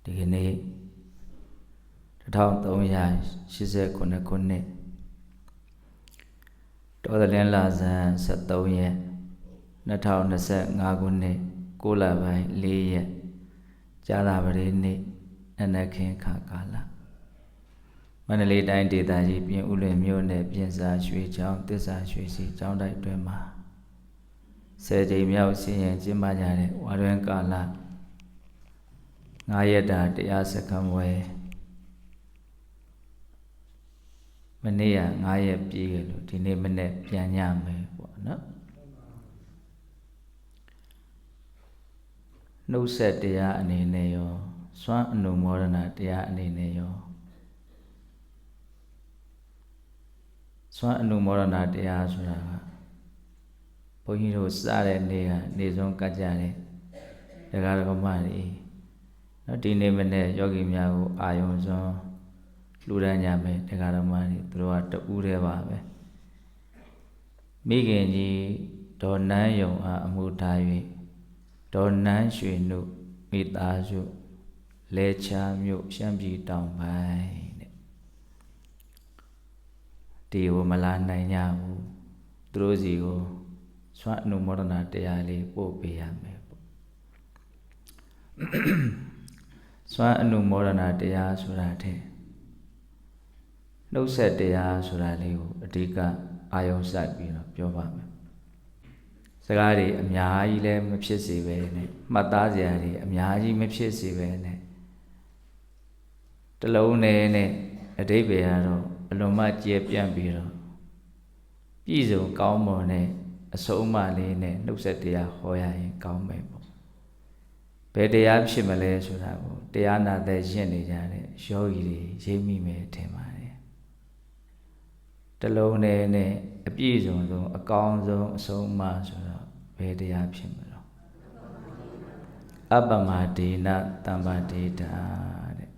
ဒီကနေ့1389ခုနှစ်တော်သလင်းလာဇန်73ရက်2025ခုနှစ်6လပိုင်း4ရက်ကြာသပတေးနေ့နနက်ခင်းခါကာလမန္တလေးတိုင်းဒေသကြီးပြင်ဦးလွင်မြို့နယ်ပြင်စာရွှေချောင်းသစ္စာရွှေစီကျောင်းတိုက်တွင်မှာ10ကြိမ်မြောက်ဆင်ရင်ကျင်းပကြတဲ့ဝါတွင်ကာလ9ရက်တာတရားစခန်းပွဲမနေ့က9ရက်ပြည့်ခဲ့လို့ဒီနေ့မနေ့ပြန်ညမယ်ပေါ့နော်နှုတ်ဆက်တရားအနေနဲ့ရောစွမ်းအနုမောဒနာတရားအနေနဲ့ရောစွမ်းအနုမောဒနာတရားဆိုတာကဘုန်းကြီးတို့စတဲ့နေ့ကနေဆုံးကတ်ကြတဲ့ဒကာဒကမတွေနော်ဒီနေ့မနေ့ယောဂီများကိုအာယုံစွန်းလူဒန်းကြမယ်ဒကာဒကမတွေသူတို့ကတူးတယ်ပါပဲမိခင်ကြီးဒေါ်နန်းယုံအားအမှုထား၍ဒေါ်နန်းရွှေနုမိသားစုလဲချာမြို့ရှမ်းပြည်တောင်ပိုင်းတဲ့ဒီကိုမလာနိုင်ကြဘူးသူတို့စီကိုစွမ်းအနုမောဒနာတရားလေးပို့ပေးရမယ်ပေါ့စွမ်းအနုမောဒနာတရားဆိုတာတဲ့နှုတ်ဆက်တရားဆိုတာလေးကိုအဓိကအာယုံစိုက်ပြီးတော့ပြောပါမယ်စကားတွေအများကြီးလည်းမဖြစ်စေပဲနဲ့မှတ်သားစရာတွေအများကြီးမဖြစ်စေပဲနဲ့တလုံးနဲ့အဓိပ္ပာယ်ကတော့အလွန်မှကျယ်ပြန့်ပြီးတော့ပြည့်စုံကောင်းမွန်တဲ့အဆုံးအမလေးနဲ့နှုတ်ဆက်တရားဟောရရင်ကောင်းမယ်ပေါ့ဘယ်တရားဖြစ်မလဲဆိုတာကိုတရားနာတဲ့ရှင်းနေကြတဲ့ယောဂီတွေရိပ်မိမယ်ထင်ပါတယ်တလုံးနဲ့အပြည့်စုံဆုံးအကောင်းဆုံးအဆုံးအမဆိုတော့ဘယ်တရားဖြစ်မလို့အပ္ပမဒေနတမ္ပဒေတာတဲ့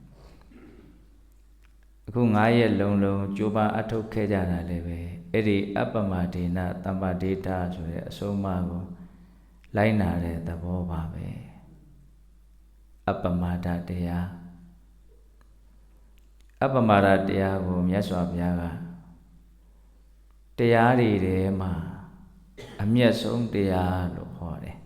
အခု9ရက်လုံးကြိုးပမ်းအထုတ်ခဲ့ကြတာလည်းပဲအဲ့ဒီအပ္ပမဒေနတမ္ပဒေတာဆိုတဲ့အဆုံးအမကိုလိုက်နာတဲ့သဘောပါပဲအပ္ပမဒတရားအပ္ပမဒတရားကိုမြတ်စွာဘုရားကတရားတွေထဲမှာအမျက်ဆုံးတရားလို့ဟောတယ်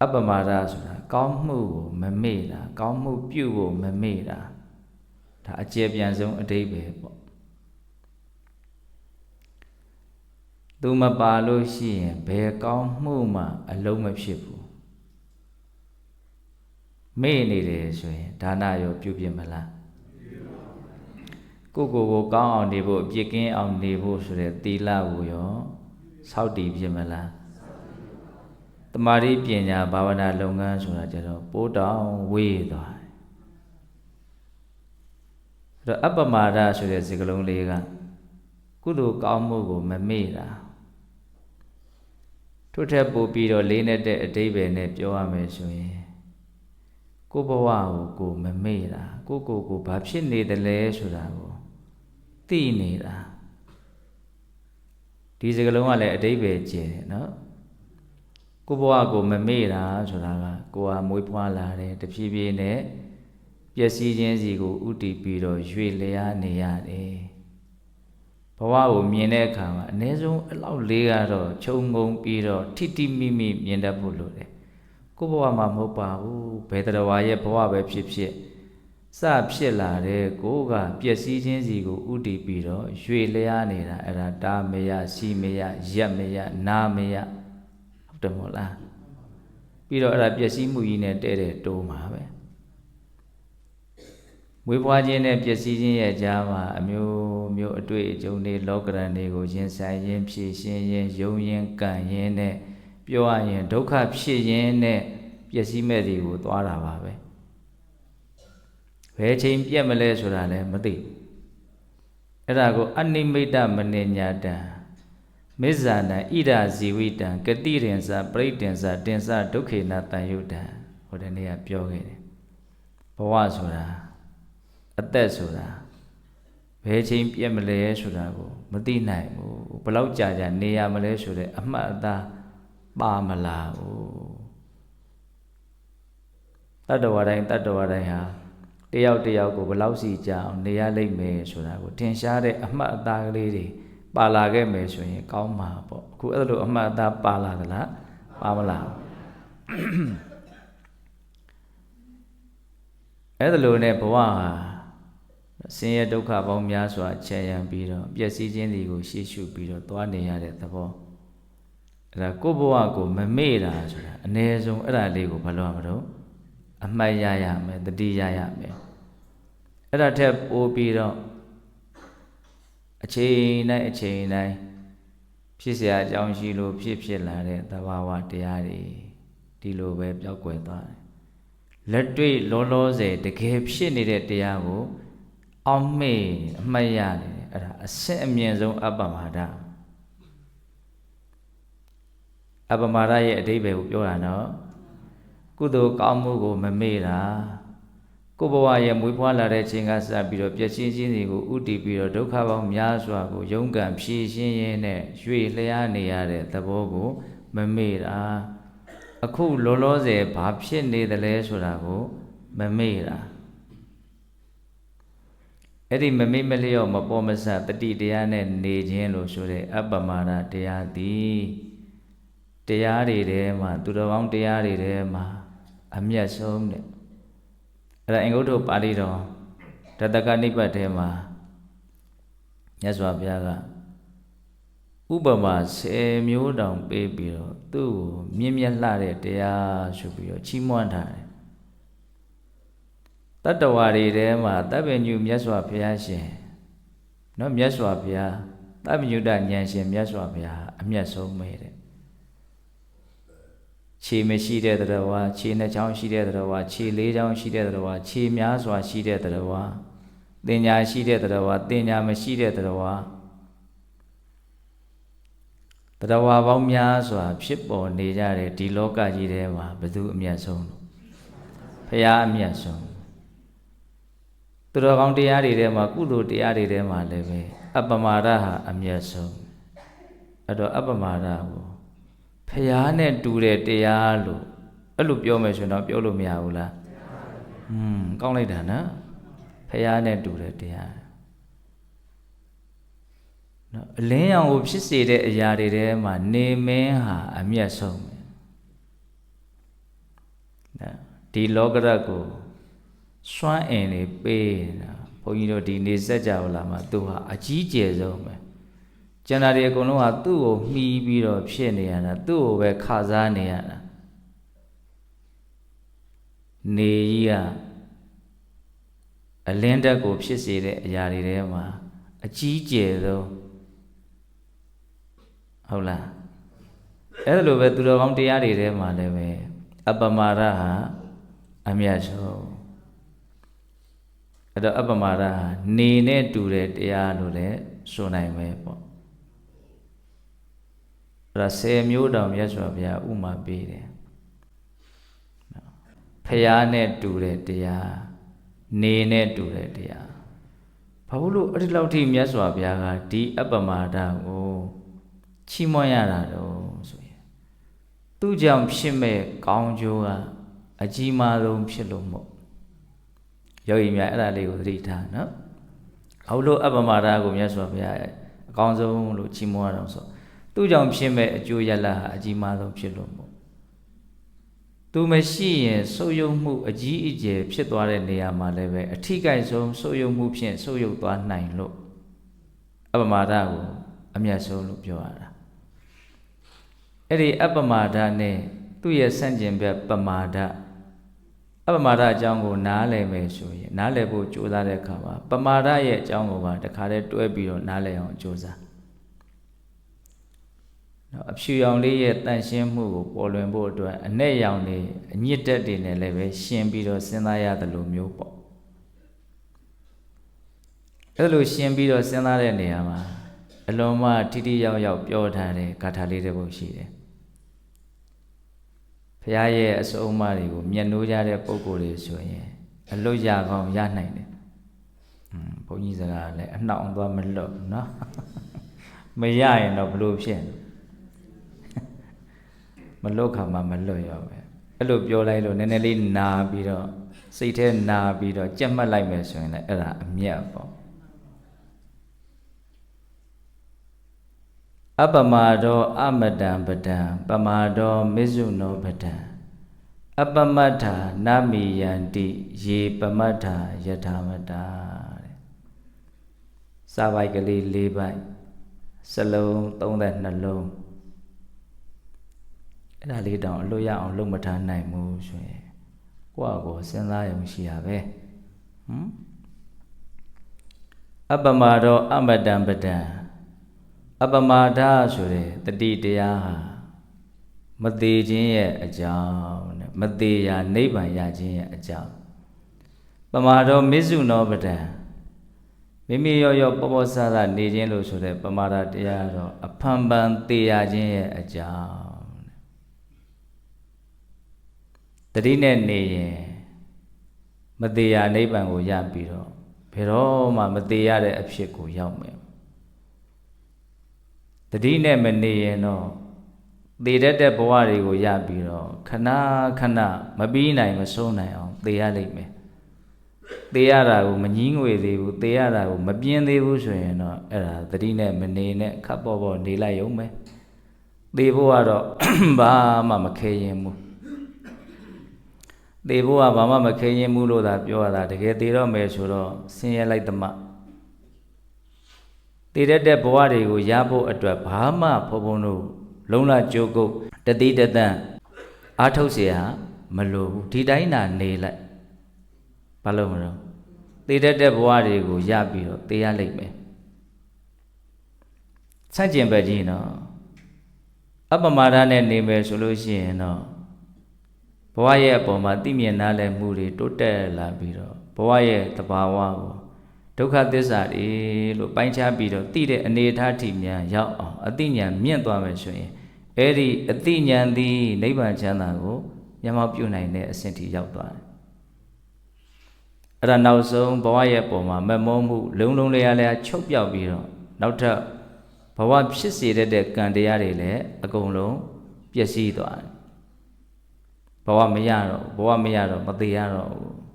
အပ္ပမဒဆိုတာကောင်းမှုကိုမမေ့တာကောင်းမှုပြုဖို့မမေ့တာဒါအကျယ်ပြန့်ဆုံးအဓိပ္ပာယ်ပေါ့သူမပါလို့ရှိရင်ဘယ်ကောင်းမှုမှအလုံးမဖြစ်ဘူးမေ့နေတယ်ဆိုရင်ဒါနရောပြုပြမလားကိုကောင်းအောင်နေဖို့အပြစ်ကင်းအောင်နေဖို့ဆိုတဲ့သီလကိုရောစောင့်တည်ပြမလားတမာတိပညာဘာဝနာလုပ်ငန်းဆိုတာကြတော့ပိုးတောင်ဝေးသွားတယ်အဲ့တော့အပ္ပမာဒဆိုတဲ့စကားလုံးလေးကကုသိုလ်ကောင်းမှုကိုမမေ့တာထို့ထက်ပိုပြီးတော့လေးနဲ့တဲ့အဓိပ္ပာယ်နဲ့ပြောရမယ်ဆိုရင်ကိုဘဝကိုမမေ့တာကိုဘာဖြစ်နေတယ်လဲဆိုတာကိုသိနေတာဒီစကားလုံးကလည်းအဓိပ္ပာယ်ကျယ်တယ်နော်ကိုဘဝကိုမမေ့တာဆိုတာကကိုဟာမွေးဖွားလာတယ်တဖြည်းဖြည်းနဲ့ပျက်စီးခြင်းစီကိုဥတည်ပြီးတော့ရွေ့လျားနေရတယ်ဘဝကိုမြင်တဲ့အခါမှာအ ਨੇ ဆုံးအလောက်လေးကတော့ခြုံငုံပြီးတော့ထိတိမိမိမြင်တတ်ဖို့လိုတယ်ကိုဘဝမှာမဟုတ်ပါဘူးဘယ်တရားဝါရဲ့ဘဝပဲဖြစ်ဖြစ်စဖြစ်လာတဲ့ကိုကပျက်စီးခြင်းစီကိုဥတည်ပြီးတော့ရွေ့လျားနေတာအဲ့ဒါတာမယစီမယရက်မယနာမယဟုတ်တယ်မို့လားပြီးတော့အဲ့ဒါပျက်စီးမှုကြီးနဲ့တဲ့တိုးမှာပဲမွေးဖွားခြင်းနဲ့ပျက်စီးခြင်းရဲ့ကြားမှာအမျိုးအတွေ့အကြုံတွေလောကရန်တွေကိုရင်ဆိုင်ရင်းဖြည့်ရှင်းရင်းယုံရင်းကံရင်းနဲ့ပြောရရင်ဒုက္ခဖြစ်ရင်းနဲ့ပျက်စီးမဲ့တွေကိုသွားတာပါပဲဘယ်ချိန်ပြက်မလဲဆိုတာလည်းမသိအဲ့ဒါကိုအနိမိတ်တမနိညာတံမစ္ဆာနံဣဒဇီဝိတံကတိရင်္စပရိတင်္စတင်္စဒုက္ခေနတန်ယုတံဟိုတနေ့ကပြောခဲ့တယ်ဘဝဆိုတာအသက်ဆိုတာဘယ်ချိန်ပြက်မလဲဆိုတာကိုမသိနိုင်ဘူးဘယ်လောက်ကြာနေရမလဲဆိုတဲ့အမှတ်အသားပါမလား တတ္တဝါတိုင်းဟာတယောက်ကိုဘယ်လောက်စီကြအောင်နေရလိမ့်မယ်ဆိုတာကိုထင်ရှားတဲ့အမှတ်အသားကလေးတွေပါလာခဲ့မယ်ဆိုရင်ကောင်းမှာပေါ့အခုအဲ့လိုအမှတ်အသားပါလာသလားပါမလားအဲ့လိုနဲ့ဘဝဟာဆင်းရဲဒုက္ခပေါင်းများစွာချမ်းရံပြီးတော့ပျက်စီးခြင်းတွေကိုရှေ့ရှုပြီးတော့သွားနေရတဲ့သဘောအဲ့ဒါကိုယ့်ဘဝကိုမမေ့တာဆိုတာအ ਨੇ ဆုံးအဲ့ဒါလေးကိုဘာလို့မလို့အမှတ်ရမယ်တတိရမယ်အဲ့ဒါထက်ပိုပြီးတော့အချိန်တိုင်းဖြစ်เสียအကြောင်းရှိလို့ဖြစ်လာတဲ့သဘာဝတရားတွေဒီလိုပဲပျောက်ကွယ်သွားတယ်လက်တွေ့လောဆယ်တကယ်ဖြစ်နေတဲ့တရားကိုအောက်မေ့အမှတ်ရတယ်အဲ့ဒါအစစ်အမြင့်ဆုံးအပ္ပမဒရဲ့အဓိပ္ပာယ်ကိုပြောတာနော်ကုသိုလ်ကောင်းမှုကိုမမေ့တာကိုယ်ဘဝရဲ့မွေးဖွားလာတဲ့ချိန်ကစပြီးတော့ပျက်စီးခြင်းတွေကိုဥတည်ပြီးတော့ဒုက္ခပေါင်းများစွာကိုယုံကံဖြည့်ရှင်းရင်းနဲ့ရွေ့လျားနေရတဲ့သဘောကိုမမေ့တာအခုလောဆယ်ဘာဖြစ်နေသလဲဆိုတာကိုမမေ့တာအဲ့ဒီမမေ့မလျော့မပေါ်မဆတတိတရားနဲ့နေခြင်းလို့ဆိုတဲ့အပ္ပမဒတရားသည်တရားတွေထဲမှာသူတော်ကောင်းတရားတွေထဲမှာအမြတ်ဆုံးတဲ့အဲ့ဒါအင်္ဂုတ္တပါဠိတော်တတကနိဗ္ဗတ်ထဲမှာမြတ်စွာဘုရားကဥပမာ10မျိုးတောင်ပေးပြီးတော့သူ့ကိုမြင့်မြတ်လှတဲ့တရားဆိုပြီးတော့ချီးမွမ်းထားတယ်တတ္တဝါတွေထဲမှာတပ္ပညုမြတ်စွာဘုရားရှင်နော်မြတ်စွာဘုရားတပ္ပညုတဉာဏ်ရှင်မြတ်စွာဘုရားအမြတ်ဆုံးပဲတဲ့ခြေမရှိတဲ့တရားဝါခြေနှစ်ချောင်းရှိတဲ့တရားဝါခြေလေးချောင်းရှိတဲ့တရားဝါခြေများစွာရှိတဲ့တရားဝါတင်ညာရှိတဲ့တရားဝါတင်ညာမရှိတဲ့တရားဝါတရားဝါပေါင်းများစွာဖြစ်ပေါ်နေကြတဲ့ဒီလောကကြီးထဲမှာဘယ်သူအမြတ်ဆုံးလို့ဘုရားအမြတ်ဆုံးသူတော်ကောင်းတရားတွေထဲမှာကုသိုလ်တရားတွေထဲမှာလည်းပဲအပ္ပမဒဟာအမြတ်ဆုံးအဲ့တော့အပ္ပမဒကိုဖျားနဲ့တူတဲ့တရားလို့အဲ့လိုပြောမယ်ဆိုတော့ပြောလို့မရဘူးလားကောင်းလိုက်တာနော်ဖျားနဲ့တူတဲ့တရားနော်အလင်းရောင်ကိုဖြစ်စေတဲ့အရာတွေထဲမှာနေမင်းဟာအမြတ်ဆုံးပဲနော်ဒီလောကရကိုစွမ်းအင်တွေပေးတာဘုန်းကြီးတို့ဒီနေစကြဝဠာမှာသူဟာအကြီးကျယ်ဆုံးပဲကျန်တာတွေအကုန်လုံးကသူ့ကိုမှီပြီးတော့ဖြစ်နေရတာသူ့ကိုပဲခစားနေရတာနေကြီးကအလင်းတက်ကိုဖြစ်စေတဲ့အရာတွေထဲမှာအကြီးကျယ်ဆုံးဟုတ်လားအဲ့လိုပဲသူတော်ကောင်းတရားတွေထဲမှာလည်းပဲအပ္ပမဒဟာအမြတ်ဆုံးအဲ့တော့အပ္ပမဒဟာနေနဲ့တူတဲ့တရားလို့လည်းဆိုနိုင်ပဲပေါ့အဲ့ဒါ10မျိုးတောင်မြတ်စွာဘုရားဥမာပေးတယ်ဖျားနဲ့တူတဲ့တရားနေနဲ့တူတဲ့တရားဘာလို့အဲ့ဒီလောက်ထိမြတ်စွာဘုရားကဒီအပ္ပမဒကိုချီးမွမ်းရတာတော့ဆိုရင်သူ့ကြောင့်ဖြစ်မဲ့ကောင်းကျိုးကအကြီးမားဆုံးဖြစ်လို့မို့ယောဂီများအဲ့ဒါလေးကိုသတိထားနော်ဘာလို့အပ္ပမဒကိုမြတ်စွာဘုရားအကောင်းဆုံးလို့ချီးမွမ်းရတော့ဆိုသူ့ကြောင့်ဖြစ်မဲ့အကျိုးရလဒ်ဟာအကြီးမားဆုံးဖြစ်လို့မို့သူမရှိရင်ဆုပ်ယုပ်မှုအကြီးအကျယ်ဖြစ်သွားတဲ့နေရာမှာလည်းပဲအထိကိဆုံးဆုပ်ယုပ်မှုဖြင့်ဆုပ်ယုပ်သွားနိုင်လို့အပ္ပမဒကိုအမြတ်ဆုံးလို့ပြောရတာအဲ့ဒီအပ္ပမဒနဲ့သူ့ရဲ့ဆန့်ကျင်ဘက်ပမာဒအပ္ပမဒအကြောင်းကိုနားလည်မယ်ဆိုရင်နားလည်ဖို့ကြိုးစားတဲ့အခါမှာပမာဒရဲ့အကြောင်းကိုပါတခါတည်းတွဲပြီးတော့နားလည်အောင်ကြိုးစားအဖြူရောင်လေးရဲ့တန့်ရှင်းမှုကိုပေါ်လွင်ဖို့အတွက်အနဲ့ရောင်လေးအညစ်တက်တွေနဲ့လည်းပဲရှင်းပြီးတော့စဉ်းစားရတယ်လို့မျိုးပေါ့အဲ့လိုရှင်းပြီးတော့စဉ်းစားတဲ့နေရာမှာအလုံးမထိထိရောက်ရောက်ပြောထားတဲ့ဂါထာလေးတစ်ပုဒ်ရှိတယ်ဘုရားရဲ့အဆုံးအမတွေကိုမျက်နှိုးကြတဲ့ပုဂ္ဂိုလ်တွေဆိုရင်အလွတ်ရကောင်းရနိုင်တယ်ဘုန်းကြီးစကားလည်းအနှောင့်သွားမလွတ်နော်မရရင်တော့ဘလို့ဖြစ်မလွတ်ခါမှမလွတ်ရောပဲ အဲ့လိုပြောလိုက်လို့နည်းနည်းလေးနာပြီးတော့စိတ်ထဲနာပြီးတော့ကြက်မှတ်လိုက်မယ်ဆိုရင်လည်းအဲ့ဒါအမြတ်ပေါ့အပမာဒောအမတံပဒံပမာဒောမစ္ဆုနောပဒံအပမတ္ထာနမိယန္တိယေပမတ္ထာယထာမတာတဲ့စာပိုက်ကလေး၄ပိုက်စလုံး32လုံးအဲ့ဒါလေးတောင်အလို့ရအောင်လုပ်မထားနိုင်ဘူးဆိုရင်ကိုယ့်အကိုစဉ်းစားရုံရှိရပဲအပမာဒောအမတံပဒံအပမာဒဆိုတဲ့တတိတရားဟာမသေးခြင်းရဲ့အကြောင်းနဲ့မသေးရာနိဗ္ဗာန်ရခြင်းရဲ့အကြောင်းပမာဒောမစ္ဆုနောပဒံမိမိရောရောပေါ်ပေါ်ဆဆနေခြင်းလို့ဆိုတဲ့ပမာဒတရားတော့အဖန်ပန်သေးရခြင်းရဲ့အကြောင်းတတိနဲ့နေရင်မသေးရာနိဗ္ဗာန်ကိုရပြီးတော့ဘယ်တော့မှမသေးရတဲ့အဖြစ်ကိုရောက်မယ်တတိနဲ့မနေရင်တော့သေတတ်တဲ့ဘဝတွေကိုရပြီးတော့ခဏခဏမပြီးနိုင်မဆုံးနိုင်အောင်သေရလိမ့်မယ်သေရတာကိုမငြင်းငွေသေးဘူးသေရတာကိုမပြင်းသေးဘူးဆိုရင်တော့အဲ့ဒါတတိနဲ့မနေနဲ့ခပ်ပေါ်ပေါ်နေလိုက်ရုံပဲသေဖို့ကတော့ဘာမှမခဲရင်ဘူးသေဖို့ကဘာမှမခဲရင်ဘူးလို့သာပြောရတာတကယ်သေတော့မယ်ဆိုတော့ဆင်းရဲလိုက်သမတည်တဲ့ဘဝတွေကိုရဖို့အတွက်ဘာမှဘုံဘုံတို့လုံးလကြိုးကုတ်တတိတသန့်အားထုတ်เสียမလိုဘူးဒီတိုင်းသာနေလိုက်ဘာလို့မလို့တည်တဲ့ဘဝတွေကိုရပြီးတော့သိရလိမ့်မယ်ဆန့်ကျင်ဘက်ကြီးနော်အပမာဒနဲ့နေမယ်ဆိုလို့ရှိရင်တော့ဘဝရဲ့အပေါ်မှာသိမြင်နားလည်မှုတွေတိုးတက်လာပြီးတော့ဘဝရဲ့သဘာဝကိုဒုက္ခသစ္စာတွေလို့ပိုင်းခြားပြီးတော့သိတဲ့အနေအထားထိမြန်ရောက်အောင်အသိဉာဏ်မြင့်သွားမယ်ဆိုရင်အဲ့ဒီအသိဉာဏ်သည်နိဗ္ဗာန်ချမ်းသာကိုမျက်မှောက်ပြုနိုင်တဲ့အဆင့်ထိရောက်သွားတယ်အဲ့ဒါနောက်ဆုံးဘဝရဲ့ပုံမှာမမောမှုလုံးလုံးလျားလျားချုပ်ပြောက်ပြီးတော့နောက်ထပ်ဘဝဖြစ်စေတဲ့ကံတရားတွေလည်းအကုန်လုံးပျက်စီးသွားတယ်ဘဝမရတော့မသေးရတော့ဘူး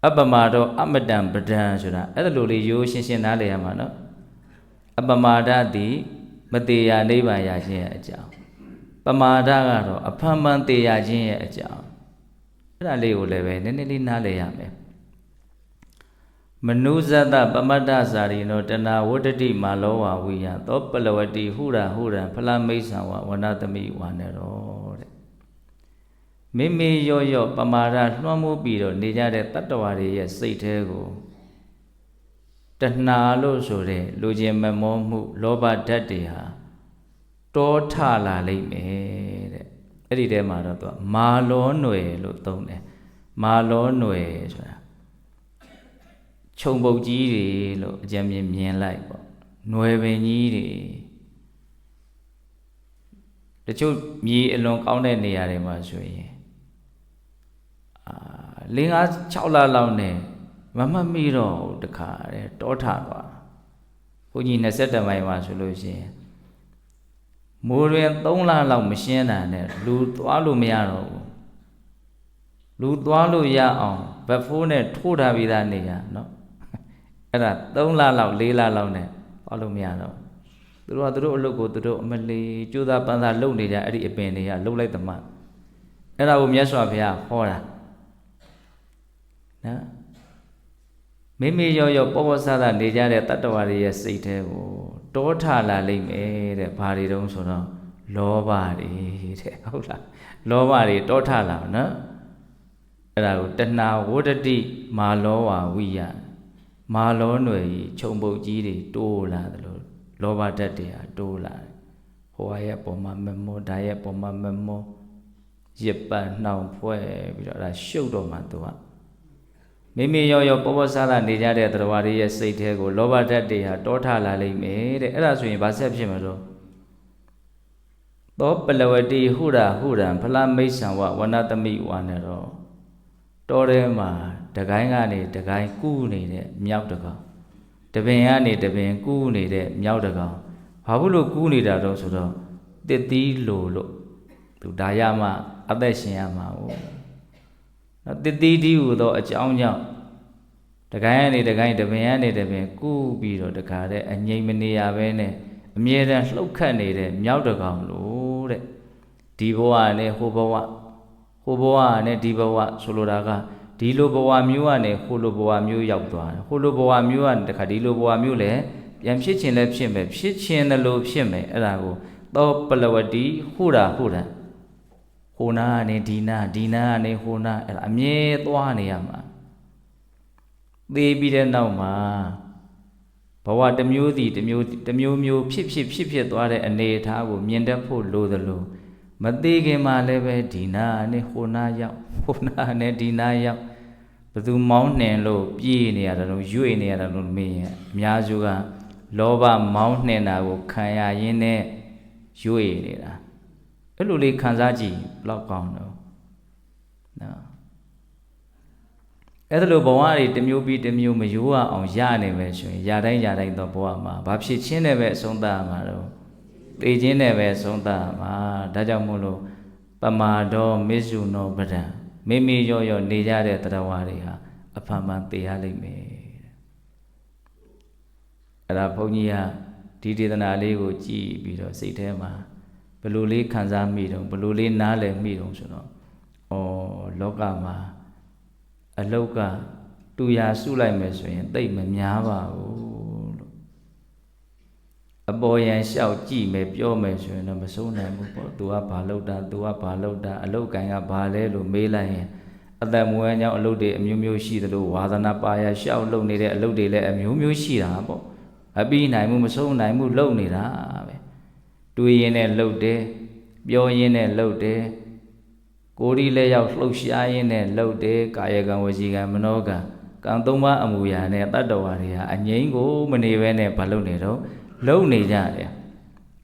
အပမာဒောအမတံပဒံဆိုတာအဲ့လိုလေးရိုးရှင်းရှင်းနားလည်ရမှာနော်အပမာဒသည်မသေးရာနိဗ္ဗာန်ရခြင်းရဲ့အကြောင်းပမာဒကတော့အဖန်မှန်သေးရခြင်းရဲ့အကြောင်းအဲ့ဒါလေးကိုလည်းပဲနည်းနည်းလေးနားလည်ရမယ်မနုဇတပမတ္တဇာရိနောတဏဝတ္တိမာလောဝဝိယသောပလဝတိဟုရဖလမိတ်ဆံဝဝနတမိဝါနေရောတဲ့မိမိရောပမာဒလွှမ်းမိုးပြီးတော့နေကြတဲ့တတ္တဝါတွေရဲ့စိတ်ထဲကိုတဏှာလို့ဆိုတဲ့လူချင်းမမောမှုလောဘဓာတ်တွေဟာတောထလာလိမ့်မယ်တဲ့အဲ့ဒီထဲမှာတော့သူကမာလောຫນွယ်လို့သုံးတယ်မာလောຫນွယ်ဆိုတာခြုံပုတ်ကြီးတွေလို့အကြံမြင်လိုက်ပေါ့ຫນွယ်ပင်ကြီးတွေတချို့မြေအလွန်ကောင်းတဲ့နေရာတွေမှာဆိုရင်5-6 လလောက်နဲ့မမှတ်မိတော့တခါတဲ့တောထသွားဘုန်းကြီး20မိုင်မှာဆိုလို့ရှိရင်မိုးတွင်3 လလောက်မရှင်းတာနဲ့လူသွားလို့မရတော့ဘူးလူသွားလို့ရအောင်ဗတ်ဖိုးနဲ့ထိုးထားပြီးသားနေရနော်အဲ့ဒါ3 လလောက်4 လလောက်နဲ့သွားလို့မရတော့သူတို့အလုပ်ကိုသူတို့အမလီကြိုးစားပန်းစားလုပ်နေကြအဲ့ဒီအပင်တွေကလှုပ်လိုက်သမှအဲ့ဒါကိုမြတ်စွာဘုရားဟောတာနော်မိမိရောပေါ်ပေါ်ဆဆနေကြတဲ့တတ္တဝါတွေရဲ့စိတ်ထဲကိုတောထလာလိမ့်မယ်တဲ့ဘာတွေတုံးဆိုတော့လောဘတွေတဲ့ဟုတ်လားလောဘတွေတောထလာနော်အဲ့ဒါကိုတဏှာဝတ္တိမာလောဝဝိယမာလောຫນွယ်ကြီးခြုံပုတ်ကြီးတွေတိုးလာတယ်လို့လောဘဓာတ်တွေဟာတိုးလာတယ်ဟိုရဲ့ပုံမှာမမောဒါရဲ့ပုံမှာမမောရစ်ပတ်နှောင်ဖွဲ့ပြီးတော့အဲ့ဒါရှုပ်တော့မှသူကမိမိရောပေါ်ပေါ်ဆဆနေကြတဲ့တရားတွေရဲ့စိတ်ထဲကိုလောဘဓာတ်တွေဟာတောထလာလိမ့်မယ်တဲ့အဲ့ဒါဆိုရင်ဘာဆက်ဖြစ်မှာတော့သောပလဝတိဟုရဖလမိတ်ဆံဝဝနတမိဝါနေတော့တောထဲမှာတကိုင်းကနေတကိုင်းကူးနေတဲ့မြောက်တကောင်တပင်ကနေတပင်ကူးနေတဲ့မြောက်တကောင်ဘာလို့ကူးနေတာတော့ဆိုတော့တစ်သီးလို့ သူဒါရမှအသက်ရှင်ရမှာ哦နော်တတိတိဟူသောအကြောင်းကြောင့်တကိုင်းကနေတကိုင်းတပင်ကနေတပင်ကူးပြီးတော့တခါတဲ့အငြိမ်မနေရပဲနဲ့အမြဲတမ်းလှုပ်ခတ်နေတဲ့မြောက်တကောင်လို့တဲ့ဒီဘဝနဲ့ဟိုဘဝနဲ့ဒီဘဝဆိုလိုတာကဒီလိုဘဝမျိုးကနေဟိုလိုဘဝမျိုးရောက်သွားတယ်ဟိုလိုဘဝမျိုးကနေတခါဒီလိုဘဝမျိုးလည်းပြန်ဖြစ်ခြင်းလည်းဖြစ်မယ်ဖြစ်ခြင်းလည်းလို့ဖြစ်မယ်အဲ့ဒါကိုသောပလဝတိဟူတာဟိုနာကနေဒီနာကနေဟိုနာအဲ့ဒါအမြဲသွားနေရမှာသေပြီးတဲ့နောက်မှာဘဝတစ်မျိုးစီတစ်မျိုးဖြစ်သွားတဲ့အနေအထားကိုမြင်တတ်ဖို့လိုသလိုမသေးခင်မှာလည်းပဲဒီနာနဲ့ဟိုနာရောက်ဟိုနာနဲ့ဒီနာရောက်ဘသူမောင်းနှင်လို့ပြေးနေရတာလို့ရွေ့နေရတာလို့မေးရင်အများစုကလောဘမောင်းနှင်တာကိုခံရရင်းနဲ့ရွေ့နေတာအဲ့လိုလေးခံစားကြည့်ဘလောက်ကောင်းတော့နော်အဲ့ဒါလိုဘဝတွေတစ်မျိုးပြီးတစ်မျိုးမရိုးအောင်ရနေမယ်ဆိုရင်ရတိုင်းတော့ဘဝမှာဘာဖြစ်ချင်းနဲ့ပဲအဆုံးသတ်မှာတော့သိချင်းနဲ့ပဲအဆုံးသတ်မှာဒါကြောင့်မို့လို့ပမာဒောမေစုနောပဒံမိမိရောနေကြတဲ့တရားဝါတွေဟာအဖန်မှန်သိရလိမ့်မယ်အဲ့ဒါဘုန်းကြီးကဒီဒေသနာလေးကိုကြည်ပြီးတော့စိတ်ထဲမှာဘယ်လိုလေးခံစားမိတော့ဘယ်လိုလေးနားလည်မိတော့ဆိုတော့လောကမှာအလောက်ကတူရာစုလိုက်မယ်ဆိုရင်သိပ်မများပါဘူးလို့အပေါ်ယံလျှောက်ကြည့်မယ်ပြောမယ်ဆိုရင်တော့မဆုံးနိုင်ဘူးပေါ့သူကဘာလုပ်တာအလောက်ကင်ကဘာလဲလို့မေးလိုက်ရင်အသက်မွေးကြောင့်အလုပ်တွေအမျိုးမျိုးရှိသလိုဝါသနာပါရလျှောက်လုပ်နေတဲ့အလုပ်တွေလည်းအမျိုးမျိုးရှိတာပေါ့အပြီးနိုင်မှုမဆုံးနိုင်မှုလုပ်နေတာပဲတွေးရင်းနဲ့လုပ်တယ်ပြောရင်းနဲ့လုပ်တယ်ကိုယ်ဒီလည်းရောက်လှုပ်ရှားရင်းနဲ့လှုပ်တယ်ကာယကံဝစီကံမနောကံကံသုံးပါးအမူအရာနဲ့တတ္တဝါတွေဟာအငြိမ်းကိုမနေဘဲနဲ့ဘာလုပ်နေတော့လုံနေကြတယ်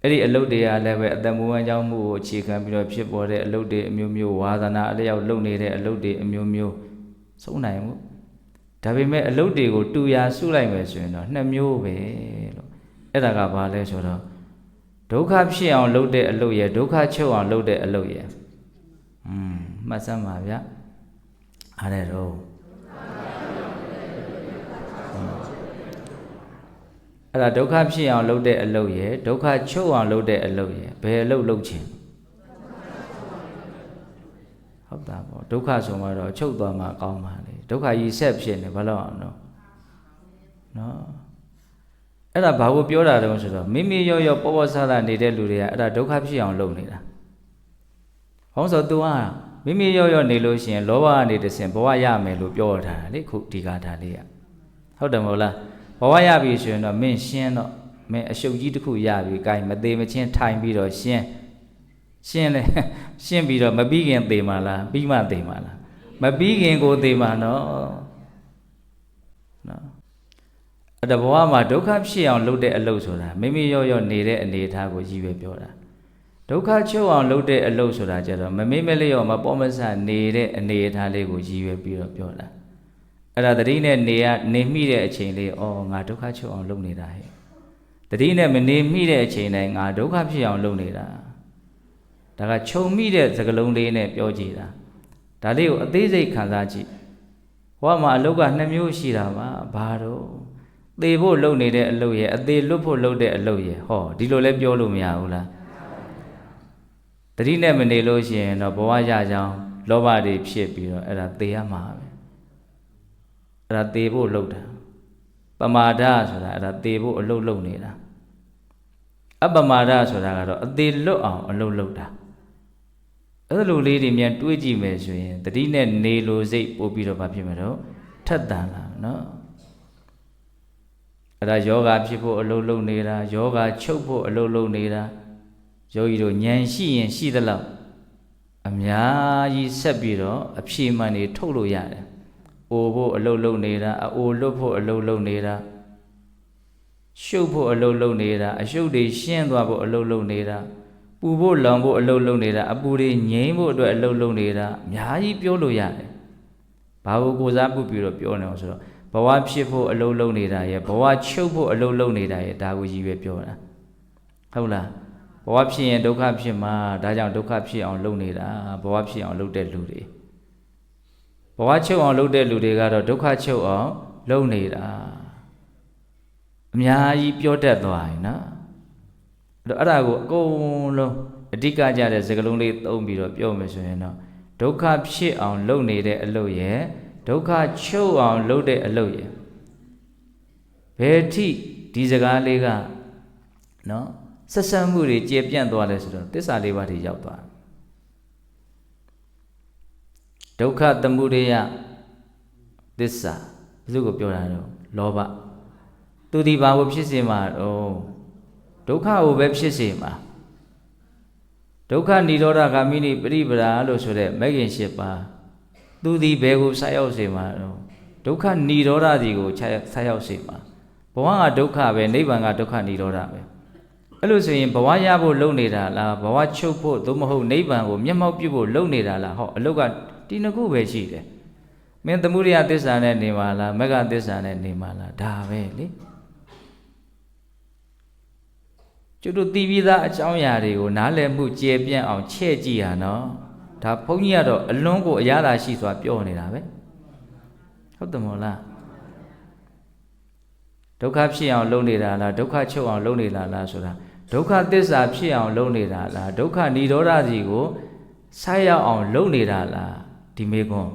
အဲ့ဒီအလုပ်တွေကလည်းပဲအတ္တမူဝမ်းကြောင်းမှုကိုအခြေခံပြီးတော့ဖြစ်ပေါ်တဲ့အလုပ်တွေအမျိုးမျိုးဝါသနာအလျောက်လုပ်နေတဲ့အလုပ်တွေအမျိုးမျိုးဆုံးနိုင်မှုဒါပေမဲ့အလုပ်တွေကိုတူရာစုလိုက်မယ်ဆိုရင်တော့နှစ်မျိုးပဲလို့အဲ့ဒါကဘာလဲဆိုတော့ဒုက္ခဖြစ်အောင်လုပ်တဲ့အလုပ်ရဲ့ဒုက္ခချုပ်အောင်လုပ်တဲ့အလုပ်ရဲ့မှတ်စမ်းပါဗျအားရတော့အဲ့ဒါဒုက္ခဖြစ်အောင်လုပ်တဲ့အလုပ်ရဲ့ဒုက္ခချုပ်အောင်လုပ်တဲ့အလုပ်ရဲ့ဘယ်အလုပ်လုပ်ခြင်းဟုတ်တာပေါ့ဒုက္ခဆိုမှတော့ချုပ်သွားမှကောင်းပါလေဒုက္ခကြီးဆက်ဖြစ်နေဘာလို့အောင်တော့နော်အဲ့ဒါဘာကိုပြောတာတုံးဆိုတော့မိမိရောပေါ်ဆဆနေတဲ့လူတွေကအဲ့ဒါဒုက္ခဖြစ်အောင်လုပ်နေတာဟောဆို तू ကမိမိရောနေလို့ရှိရင်လောဘကနေတဆင်ဘဝရမယ်လို့ပြောထားတာလေခုဒီကာထာလေးကဟုတ်တယ်မဟုတ်လားဘဝရပြီဆိုရင်တော့မင်းရှင်းတော့မင်းအရှုပ်ကြီးတစ်ခုရပြီ။ကိုင်မသေးမချင်းထိုင်ပြီးတော့ရှင်းလေရှင်းပြီးတော့မပြီးခင်သေမှာလားပြီးမှသေမှာလားမပြီးခင်ကိုသေမှာနော်အဲ့ဒါဘဝမှာဒုက္ခဖြစ်အောင်လုပ်တဲ့အလုပ်ဆိုတာမိမိရောနေတဲ့အနေအထားကိုရည်ပဲပြောတာဒုက္ခချုပ်အောင်လုပ်တဲ့အလုပ်ဆိုတာကြတော့မမေ့မလျော့မပေါ်မဆနေတဲ့အနေအထားလေးကိုရည်ရွယ်ပြီးတော့ပြောတာအဲ့ဒါတတိနဲ့နေမိတဲ့အချိန်လေးငါဒုက္ခချုပ်အောင်လုပ်နေတာဟဲ့တတိနဲ့မနေမိတဲ့အချိန်တိုင်းငါဒုက္ခဖြစ်အောင်လုပ်နေတာဒါကခြုံမိတဲ့စကားလုံးလေးနဲ့ပြောကြည့်တာဒါလေးကိုအသေးစိတ်ခံစားကြည့်ဟောမှာအလုပ်ကနှစ်မျိုးရှိတာပါဘာတော့သေဖို့လုပ်နေတဲ့အလုပ်ရဲ့အသေးလွတ်ဖို့လုပ်တဲ့အလုပ်ရဲ့ဟောဒီလိုလဲပြောလို့မရဘူးလားတတိနဲ့မနေလို့ရှိရင်တော့ဘဝရကြောင်းလောဘတွေဖြစ်ပြီးတော့အဲ့ဒါသေရမှာပဲအဲ့ဒါသေဖို့လုပ်တာပမာဒဆိုတာအဲ့ဒါသေဖို့အလုပ်လုပ်နေတာအပမာဒဆိုတာကတော့အသေးလွတ်အောင်အလုပ်လုပ်တာအဲ့လိုလေးတွေမြန်တွေးကြည့်မယ်ဆိုရင်တတိနဲ့နေလို့စိတ်ပို့ပြီးတော့ဘာဖြစ်မှာတော့ထက်တန်လာနော်အဲ့ဒါယောဂဖြစ်ဖို့အလုပ်လုပ်နေတာယောဂချုပ်ဖို့အလုပ်လုပ်နေတာယောဂီတို့ဉာဏ်ရှိရင်ရှိသလောက်အများကြီးဆက်ပြီးတော့အဖြေမှန်တွေထုတ်လို့ရတယ်။အိုဖို့အလုပ်လုပ်နေတာအိုလွတ်ဖို့အလုပ်လုပ်နေတာရှုပ်ဖို့အလုပ်လုပ်နေတာအရှုပ်တွေရှင်းသွားဖို့အလုပ်လုပ်နေတာပူဖို့လောင်ဖို့အလုပ်လုပ်နေတာအပူတွေငြိမ်းဖို့အတွက်အလုပ်လုပ်နေတာအများကြီးပြောလို့ရတယ်။ဘာကိုကိုစားပြုပြီးတော့ပြောနေအောင်ဆိုတော့ဘဝဖြစ်ဖို့အလုပ်လုပ်နေတာရဲ့ဘဝချုပ်ဖို့အလုပ်လုပ်နေတာရဲ့ဒါကိုရည်ပဲပြောတာဟုတ်လား ဘဝဖြစ်ရင်ဒုက္ခဖြစ်မှာဒါကြောင့်ဒုက္ခဖြစ်အောင်လုပ်နေတာဘဝဖြစ်အောင်လုပ်တဲ့လူတွေဘဝချုပ်အောင်လုပ်တဲ့လူတွေကတော့ဒုက္ခချုပ်အောင်လုပ်နေတာအများကြီးပြောတတ်သွားရင်နော်အဲ့ဒါကိုအကုန်လုံးအဓိကကြတဲ့စကားလုံးလေးသုံးပြီးတော့ပြောမယ်ဆိုရင်တော့ဒုက္ခဖြစ်အောင်လုပ်နေတဲ့အလုပ်ရဲ့ဒုက္ခချုပ်အောင်လုပ်တဲ့အလုပ်ရဲ့ဘယ်ထိဒီစကားလေးကနော်ဆက်ဆံမှုတွေကျေပြန့်သွားလဲဆိုတော့သစ္စာလေးပါးတွေရောက်သွားဒုက္ခသမုဒယသစ္စာဘယ်သူကိုပြောတာတော့လောဘသူဒီဘာကိုဖြစ်စေမှာတော့ဒုက္ခကိုပဲဖြစ်စေမှာဒုက္ခនិရောဓဂามိနိပရိပရာလို့ဆိုတဲ့မဂ်ခင်၈ပါးသူဒီဘယ်ကိုဆက်ရောက်စေမှာတော့ဒုက္ခនិရောဓစီကိုဆက်ရောက်စေမှာဘဝကဒုက္ခပဲနိဗ္ဗာန်ကဒုက္ခនិရောဓပဲအဲ့လိုဆိုရင်ဘဝရဖို့လုပ်နေတာလားဘဝချုပ်ဖို့သို့မဟုတ်နိဗ္ဗာန်ကိုမျက်မှောက်ပြုဖို့လုပ်နေတာလားဟောအလုတ်ကဒီနှစ်ခုပဲရှိတယ်မင်းသမုဒယသစ္စာနဲ့နေမှာလားမဂ္ဂသစ္စာနဲ့နေမှာလားဒါပဲလေကျွတ်တို့သိပြီးသားအကြောင်းအရာတွေကိုနားလည်မှုကျေပြန့်အောင်ချဲ့ကြည့်ရနော်ဒါဘုန်းကြီးကတော့အလွန်ကိုအရသာရှိစွာပြောနေတာပဲဟုတ်တယ်မို့လားဒုက္ခဖြစ်အောင်လုပ်နေတာလားဒုက္ခချုပ်အောင်လုပ်နေတာလားဆိုတာဒုက္ခသစ္စာဖြစ်အောင်လုပ်နေတာလားဒုက္ခនិရောဓစီကိုဆက်ရောက်အောင်လုပ်နေတာလားဒီမေခွန်း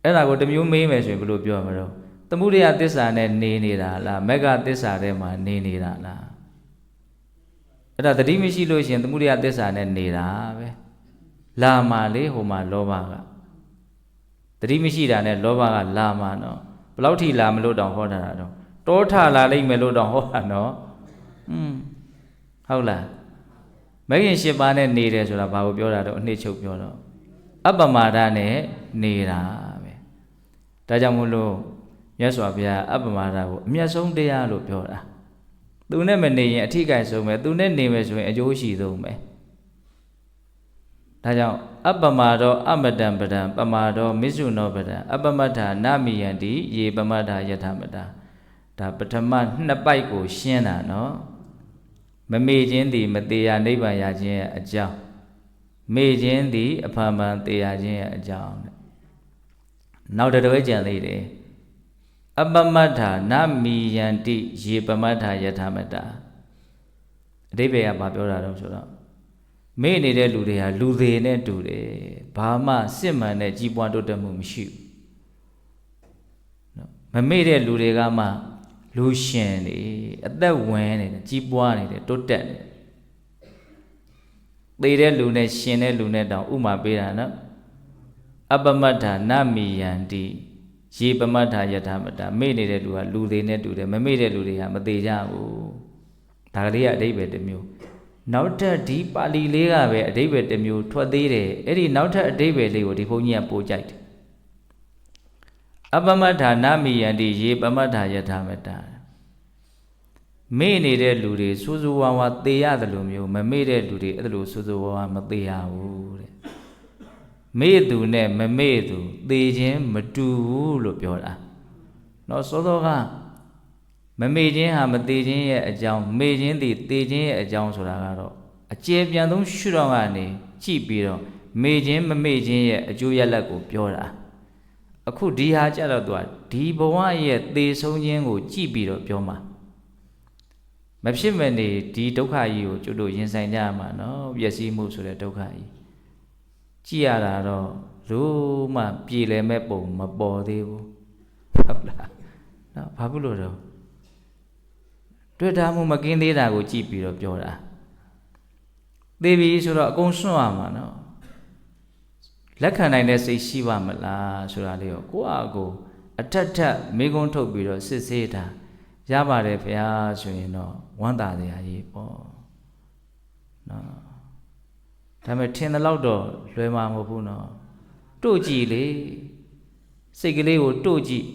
အဲ့ဒါကိုတစ်မျိုးမေးမယ်ဆိုရင်ဘယ်လိုပြောမှာတော့သမုဒယသစ္စာနဲ့နေနေတာလားမဂ္ဂသစ္စာထဲမှာနေနေတာလားအဲ့ဒါတတိမရှိလို့ရှိရင်သမုဒယသစ္စာနဲ့နေတာပဲလာမှာလေဟိုမှာလောဘကတတိမရှိတာနဲ့လောဘကလာမှာနော်ဘယ်လောက်ထိလာမလို့တောင်ဟောတာတော့တောထလာလိမ့်မယ်လို့တော့ဟောတာနော်ဟုတ်လားမဂ်ခင်၈ပါးနဲ့နေတယ်ဆိုတာဘာကိုပြောတာတော့အနှစ်ချုပ်ပြောတော့အပ္ပမာဒနဲ့နေတာပဲဒါကြောင့်မို့လို့မြတ်စွာဘုရားအပ္ပမာဒကိုအမျက်ဆုံးတရားလို့ပြောတာသူနဲ့မနေရင်အထိကိဆုံးပဲသူနဲ့နေမယ်ဆိုရင်အကျိုးရှိဆုံးပဲဒါကြောင့်အပ္ပမာဒောအမတံပဒံပမာဒောမစ္ဆုနောပဒံအပ္ပမတ္ထာနမိယံတိယေပမတ္ထာယထမတ္ထာဒါပထမနှစ်ပိုက်ကိုရှင်းတာနော်မမေ့ခြင်းသည်မသေးရနိဗ္ဗာန်ရခြင်းရဲ့အကြောင်းမေ့ခြင်းသည်အဖန်ဖန်သေးရခြင်းရဲ့အကြောင်းနောက်တစ်တွဲကြံသေးတယ်အပ္ပမတ္ထာနမိယံတိယေပမတ္ထာယထမတ္ထာအဓိပ္ပာယ်ကဘာပြောတာတော့ဆိုတော့မေ့နေတဲ့လူတွေဟာလူသေးနဲ့တူတယ်ဘာမှစစ်မှန်တဲ့ကြီးပွားတိုးတက်မှုမရှိဘူးနော်မမေ့တဲ့လူတွေကမှလူရှင်နေအသက်ဝင်နေတယ်ကြီးပွားနေတယ်တိုးတက်နေသေတဲ့လူနဲ့ရှင်တဲ့လူနဲ့တောင်ဥမာပေးတာနော်အပ္ပမတ္ထာနမိယံတိယေပမတ္ထာယထမတ္ထာမေ့နေတဲ့လူကလူသေးနဲ့တူတယ်မမေ့တဲ့လူတွေကမသေးကြဘူးဒါကလေးကအဓိပ္ပာယ်တစ်မျိုးနောက်ထပ်ဒီပါဠိလေးကပဲအဓိပ္ပာယ်တစ်မျိုးထွက်သေးတယ်အဲ့ဒီနောက်ထပ်အဓိပ္ပာယ်လေးကိုဒီဘုန်းကြီးကပို့ကြိုက်တယ်အပ္ပမတ္ထာနမိယံတိယေပမတ္ထာယထမတ္ထာမေ့နေတဲ့လူတွေစူးစူးဝါးဝါသေရတယ်လို့မျိုးမမေ့တဲ့လူတွေအဲ့လိုစူးစူးဝါးဝါမသေရဘူးတဲ့မေ့သူနဲ့မမေ့သူသေခြင်းမတူဘူးလို့ပြောတာနော်စောစောကမမေ့ခြင်းဟာမသေခြင်းရဲ့အကြောင်းမေ့ခြင်းသည်သေခြင်းရဲ့အကြောင်းဆိုတာကတော့အကျေပြန်ဆုံးရှုတော့ကနေကြည့်ပြီးတော့မေ့ခြင်းမမေ့ခြင်းရဲ့အကျိုးရလဒ်ကိုပြောတာအခုဒီဟာကြတော့သူကဒီဘဝရဲ့သေဆုံးခြင်းကိုကြည့်ပြီးတော့ပြောမှာမဖြစ်မနေဒီဒုက္ခကြီးကိုကျွတ်တို့ရင်ဆိုင်ကြရမှာနော်ပျက်စီးမှုဆိုတဲ့ဒုက္ခကြီးကြည့်ရတာတော့လို့မှပြေလည်မဲ့ပုံမပေါ်သေးဘူးဟုတ်လားနော်ဘာဖြစ်လို့တော့တွေ့တာမှုမကင်းသေးတာကိုကြည့်ပြီးတော့ပြောတာသေပြီဆိုတော့အကုန်စွန့်ရမှာနော်လက်ခံနိုင်တဲ့စိတ်ရှိပါမလားဆိုတာလေးကိုကိုယ့်အကိုအထက်ထက်မေးခွန်းထုတ်ပြီးတော့စစ်ဆေးတာရပါတယ်ဗျာဆိုရင်တော့ဝမ်းသာစရာကြီးပေါ့နော်ဒါပေမဲ့ထင်တဲ့လောက်တော့လွယ်မှာမဟုတ်ဘူးနော်တို့ကြည့်လေစိတ်ကလေးကိုတို့ကြည့်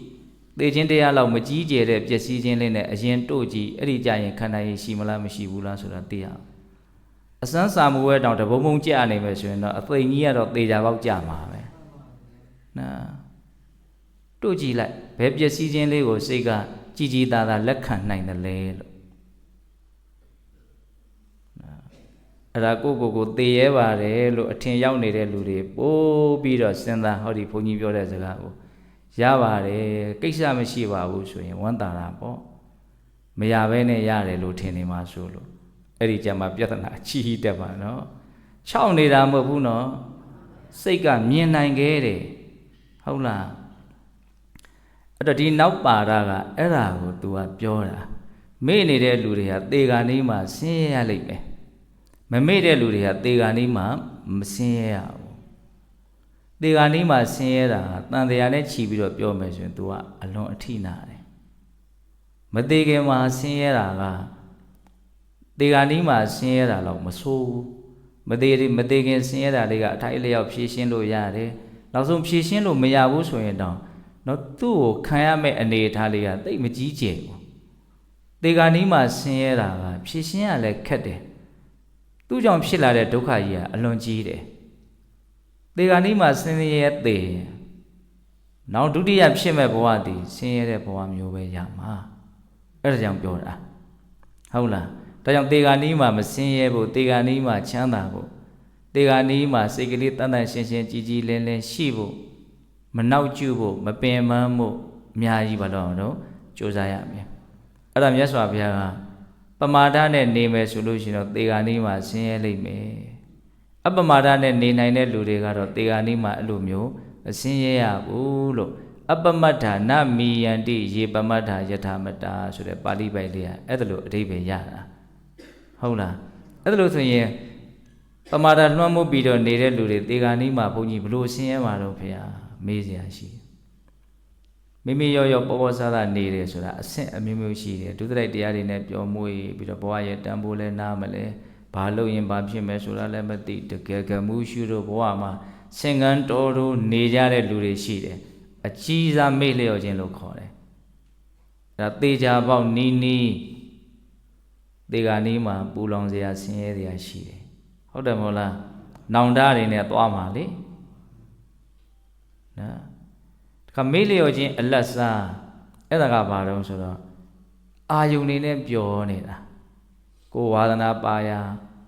သေခြင်းတရားလောက်မကြီးကျယ်တဲ့ပျက်စီးခြင်းလေးနဲ့အရင်တို့ကြည့်အဲ့ဒီကြရင်ခန္ဓာရည်ရှိမလားမရှိဘူးလားဆိုတာသိရအောင်အစမ်းစာမှုဝဲတောင်တဘုံဘုံကြာနေမယ်ဆိုရင်တော့အသိကြီးကတော့သေချာပေါက်ကြာမှာပဲနော်တို့ကြည့်လိုက်ဘယ်ပျက်စီးခြင်းလေးကိုစိတ်ကကြည်ကြည်သာသာလက်ခံနိုင်တယ်လေလို့ အဲ့ဒါကိုသေရဲပါတယ်လို့အထင်ရောက်နေတဲ့လူတွေပို့ပြီးတော့စဉ်းစားဟောဒီဘုန်းကြီးပြောတဲ့စကားကိုရပါတယ်ကိစ္စမရှိပါဘူးဆိုရင်ဝမ်းသာတာပေါ့မရဘဲနဲ့ရတယ်လို့ထင်နေမှာဆိုလို့အဲ့ဒီကြမှာပြဿနာအကြီးတက်ပါနော်ခြောက်နေတာမဟုတ်ဘူးနော်စိတ်ကမြင်နိုင်ခဲ့တယ်ဟုတ်လားအဲ့တော့ဒီနောက်ပါတာကအဲ့ဒါကို तू ကပြောတာမေ့နေတဲ့လူတွေကသေဂာနီးမှာဆင်းရဲရလိမ့်မယ်မမေ့တဲ့လူတွေကသေဂာနီးမှာမဆင်းရဲရဘူးသေဂာနီးမှာဆင်းရဲတာတန်တရားနဲ့ခြီးပြီးတော့ပြောမယ်ဆိုရင် तू ကအလွန်အထိနာတယ်မသေးခင်မှာဆင်းရဲတာကသေဂာနီးမှာဆင်းရဲတာတော့မဆိုးဘူးမသေးခင်ဆင်းရဲတာတွေကအထိုက်အလျောက်ဖြည့်ရှင်းလို့ရတယ်နောက်ဆုံးဖြည့်ရှင်းလို့မရဘူးဆိုရင်တော့နော်သူ့ကိုခံရမယ့်အနေအထားလေးကတိတ်မကြီးကျယ်ဘူးသေဂာနီးမှာဆင်းရဲတာကဖြည့်ရှင်းရလဲခက်တယ်သူ့ကြောင့်ဖြစ်လာတဲ့ဒုက္ခကြီးကအလွန်ကြီးတယ်သေဂာနီးမှာဆင်းရဲသေနောက်ဒုတိယဖြစ်မဲ့ဘဝတည်ဆင်းရဲတဲ့ဘဝမျိုးပဲရမှာအဲ့ဒါကြောင့်ပြောတာဟုတ်လားဒါကြောင့်သေဂာနီးမှာမဆင်းရဲဖို့သေဂာနီးမှာချမ်းသာဖို့သေဂာနီးမှာစိတ်ကလေးတန်တန်ရှင်းရှင်းကြည်ကြည်လင်းလင်းရှိဖို့မနောက်ကျဖို့မပင်ပန်းဖို့အများကြီးပါတော့ကြိုးစားရမယ်အဲ့ဒါမြတ်စွာဘုရားကပမာဒနဲ့နေမယ်ဆိုလို့ရှိရင်တော့သေဂာနီးမှာဆင်းရဲလိမ့်မယ်အပမာဒနဲ့နေနိုင်တဲ့လူတွေကတော့သေဂာနီးမှာအဲ့လိုမျိုးမဆင်းရဲရဘူးလို့အပမတ္ထာနမီယန္တိယေပမတ္ထာယထာမတ္တာဆိုတဲ့ပါဠိပိုက်လေးကအဲ့ဒါလိုအဓိပ္ပာယ်ရတာဟုတ်လားအဲ့ဒါလို့ဆိုရင်ပမာဒလွှမ်းမိုးပြီးတော့နေတဲ့လူတွေသေဂာနီးမှာဘုန်းကြီးဘလို့ဆင်းရဲမှာတော့ဖေဟာမေးစရာရှိမိမိရောပေါ်ပေါ်ဆားဆားနေတယ်ဆိုတာအဆင့်အမျိုးမျိုးရှိတယ်ဒုသရိုက်တရားတွေနဲ့ပျော်မွေ့ပြီးတော့ဘဝရဲ့တန်ဖိုးလဲနားမလဲဘာလို့ရင်ဘာဖြစ်မယ်ဆိုတာလည်းမသိတကယ်ကမှုရှုတော့ဘဝမှာဆင်ကန်းတော်တို့နေကြတဲ့လူတွေရှိတယ်အကြီးစားမေ့လျော့ခြင်းလို့ခေါ်တယ်ဒါသေချာပေါက်နီးနီးသေဂာနီးမှာပူလောင်စရာဆင်းရဲစရာရှိတယ်ဟုတ်တယ်မဟုတ်လားနောင်တတွေနဲ့သွားမှာလေနော်တခါမေ့လျော့ခြင်းအလတ်စားအဲ့ဒါကဘာတော့ဆိုတော့အာယုန်နေနဲ့ပျော်နေတာကိုဝါဒနာပါရာ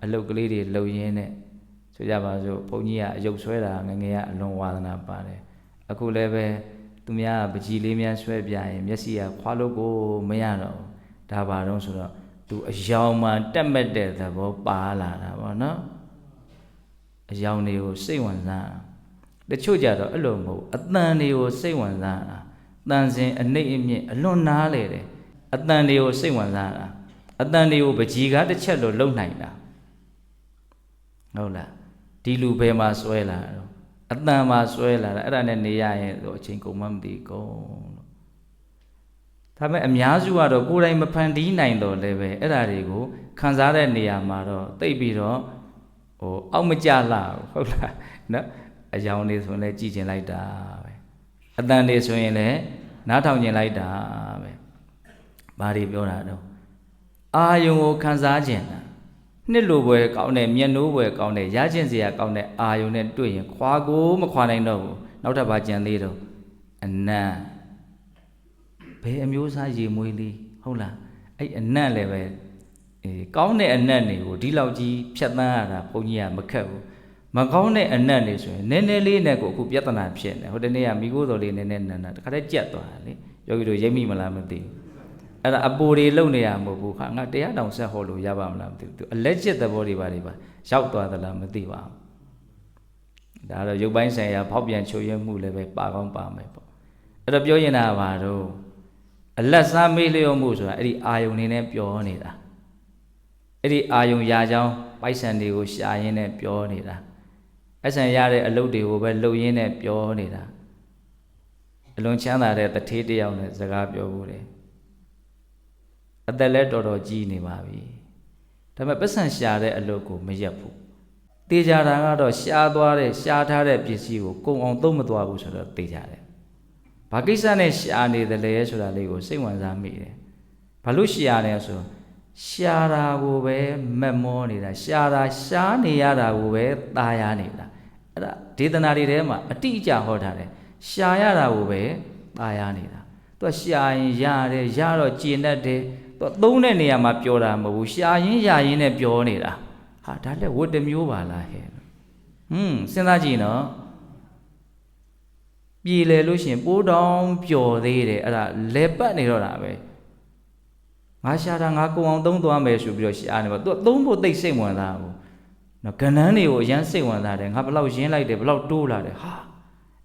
အလုတ်ကလေးတွေလှုပ်ရင်းနဲ့ဆိုကြပါစို့ဘုန်းကြီးကအယုတ်ဆွဲတာငငယ်ကအလွန်ဝါဒနာပါတယ်အခုလည်းပဲသူများပကြီးလေးများဆွဲပြရင်မျက်စိကခွာလို့ကိုမရတော့ဘူးဒါပါတော့ဆိုတော့သူအယောင်မှတက်မဲ့တဲ့သဘောပါလာတာပေါ့နော်အယောင်တွေကိုစိတ်ဝင်စားတချို့ကြတော့အဲ့လိုမဟုတ်အတန်တွေကိုစိတ်ဝင်စားတာတန်စင်အနှိမ့်အမြင့်အလွန်နားလေတယ်အတန်တွေကိုစိတ်ဝင်စားတာအတန်တွေကိုပကြီးကားတစ်ချက်လို့လုံနိုင်တာဟုတ်လားဒီလူဘယ်မှာစွဲလာတော့အတန်မှာစွဲလာတာအဲ့ဒါနဲ့နေရရင်ဆိုအချိန်ကုန်မှမသိကုန်လို့ဒါပေမဲ့အများစုကတော့ကိုယ်တိုင်မဖန်တီးနိုင်တော့လည်းပဲအဲ့ဒါတွေကိုခံစားတဲ့နေရာမှာတော့တိတ်ပြီးတော့အောက်မကြလာဟုတ်လားနော်အယောင်တွေဆိုရင်လည်းကြည်ကျင်လိုက်တာပဲအတန်တွေဆိုရင်လည်းနားထောင်ကျင်လိုက်တာပဲဘာတွေပြောတာတော့အာယုံကိုခံစားကျင်တာနှစ်လိုပွဲကောင်းတဲ့မျက်နှိုးပွဲကောင်းတဲ့ရကျင်စရာကောင်းတဲ့အာယုံနဲ့တွေ့ရင်ခွာကိုမခွာနိုင်တော့ဘူးနောက်ထပ်ဘာကြံသေးတော့အနံ့ဘယ်အမျိုးအစားရေမွေးလေးဟုတ်လားအဲ့အနံ့လည်းပဲကောင်းတဲ့အနံ့တွေကိုဒီလောက်ကြီးဖြတ်သန်းရတာဘုန်းကြီးကမခက်ဘူးမကောင်းတဲ့အနံ့တွေဆိုရင်နည်းနည်းလေးနဲ့ကိုအခုပြဿနာဖြစ်နေဟိုတနေ့ကမိခိုးတော်လေးနည်းနည်းနန်းတာတခါတည်းကြက်သွားတာလေယောဂီတို့ရိပ်မိမလားမသိဘူးအဲ့ဒါအပူတွေလုံနေရမဟုတ်ဘူးခါငါတရားတောင်ဆက်ဟောလို့ရပါမလားမသိဘူးသူအလက်ကျက်သဘောတွေပါရောက်သွားသလားမသိပါဘူးဒါတော့ရုပ်ပိုင်းဆိုင်ရာဖောက်ပြန်ချိုးရမှုလည်းပဲပါကောင်းပါမယ်ပေါ့အဲ့တော့ပြောရင်တာဘာတော့အလက်စားမေးလျော့မှုဆိုတာအဲ့ဒီအာယုန်နေနဲ့ပြောနေတာအဲ့ဒီအာယုန်ရာချောင်းပိုက်ဆံတွေကိုရှာရင်းနဲ့ပြောနေတာပိုက်ဆံရတဲ့အလုပ်တွေကိုပဲလှုပ်ရင်းနဲ့ပြောနေတာအလွန်ချမ်းသာတဲ့တထေးတယောက်နဲ့စကားပြောဖို့တယ်အသက်လည်းတော်တော်ကြီးနေပါပြီဒါပေမဲ့ပတ်စံရှာတဲ့အလုပ်ကိုမရက်ဘူးတေချာတာကတော့ရှာထားတဲ့ပစ္စည်းကိုကုန်အောင်သုံးမသွားဘူးဆိုတော့တေချာတယ်ဘာကိစ္စနဲ့ရှာနေတယ်လဲဆိုတာလေးကိုစိတ်ဝင်စားမိတယ်ဘာလို့ရှာလဲဆိုရှာတာကိုပဲမက်မောနေတာရှာနေရတာကိုပဲตายရနေတာအဲ့ဒါဒေသနာတွေထဲမှာအတိအကျဟောထားတယ်ရှာရတာကိုပဲตายရနေတာသူကရှာရင်ရတယ်ရတော့ကျင်တတ်တယ်သူသုံးတဲ့နေရာမှာပြောတာမဟုတ်ဘူးရှာရင်ရရင်နဲ့ပြောနေတာ ဟာဒါလည်းဝတ်တစ်မျိုးပါလားဟဲ့စဉ်းစားကြည့်နော်ပြည်လေလို့ရှိရင်ပိုးတောင်ပျော်သေးတယ်အဲ့ဒါလဲပတ်နေတော့တာပဲငါရှာတာငါကိုအောင်သုံးသွားမယ်ဆိုပြီးတော့ရှာနေပါသူကသုံးဖို့သိစိတ်ဝင်စားဘူးနော်ကဏ္ဍန်းတွေကိုအရန်စိတ်ဝင်စားတယ်ငါဘလောက်ရင်းလိုက်တယ်ဘလောက်တိုးလာတယ်ဟာ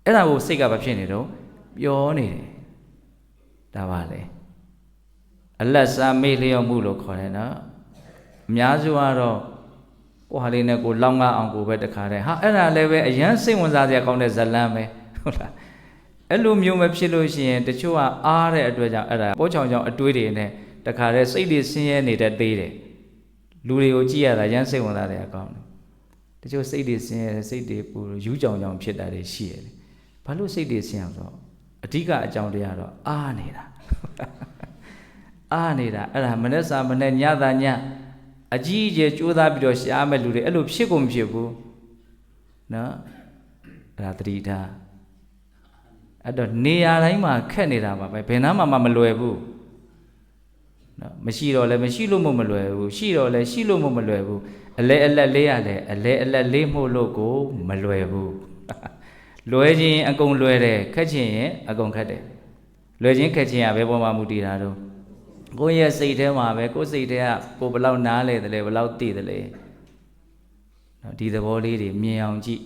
အဲ့ဒါကိုစိတ်ကဘာဖြစ်နေတော့ပျော်နေတယ်ဒါပါလေအလတ်စားမေ့လျော့မှုလို့ခေါ်တယ်နော်အများစုကတော့ကိုဟာလေးနဲ့ကိုလောင်းကားအောင်ကိုပဲတခါတည်းဟာအဲ့ဒါလည်းပဲအရန်စိတ်ဝင်စားစရာကောင်းတဲ့ဇလန်းပဲဟုတ်လားအဲ့လိုမျိုးမဖြစ်လို့ရှိရင်တချို့ကအားတဲ့အတွက်ကြောင့်အဲ့ဒါပိုးချောင်ချောင်အတွေးတွေနဲ့တခါတည်းစိတ်တွေဆင်းရဲနေတဲ့သေးတယ်လူတွေကိုကြည့်ရတာရန်စိတ်ဝင်စားတဲ့အကောင်းတယ်တချို့စိတ်တွေဆင်းရဲစိတ်တွေပူယူကြောင်ကြောင်ဖြစ်တာတွေရှိရတယ်ဘာလို့စိတ်တွေဆင်းရအောင်ဆိုအဓိကအကြောင်းတရားတော့အားနေတာအားနေတာအဲ့ဒါမနေ့စာမနေ့ညသာညအကြီးအကျယ်ကြိုးစားပြီးတော့ရှားမဲ့လူတွေအဲ့လိုဖြစ်ကုန်မဖြစ်ဘူးနော်အဲ့ဒါတတိထားအဲ့တော့နေရာတိုင်းမှာခက်နေတာပါပဲဘယ်နာမှမလွယ်ဘူးနော်မရှိတော့လည်းမရှိလို့မလွယ်ဘူးရှိတော့လည်းရှိလို့မလွယ်ဘူးအလဲအလက်လေးရတယ်အလဲအလက်လေးမှုလို့ကိုမလွယ်ဘူးလွယ်ခြင်းအကုန်လွယ်တယ်ခက်ခြင်းရင်အကုန်ခက်တယ်လွယ်ခြင်းခက်ခြင်းကဘယ်ပေါ်မှာမူတည်တာတော့ကိုယ့်ရဲ့စိတ်ထဲမှာပဲကိုယ်စိတ်ထဲကကိုဘယ်လောက်နားလဲတယ်လဲဘယ်လောက်သိတယ်လဲနော်ဒီသဘောလေးတွေမြင်အောင်ကြည့်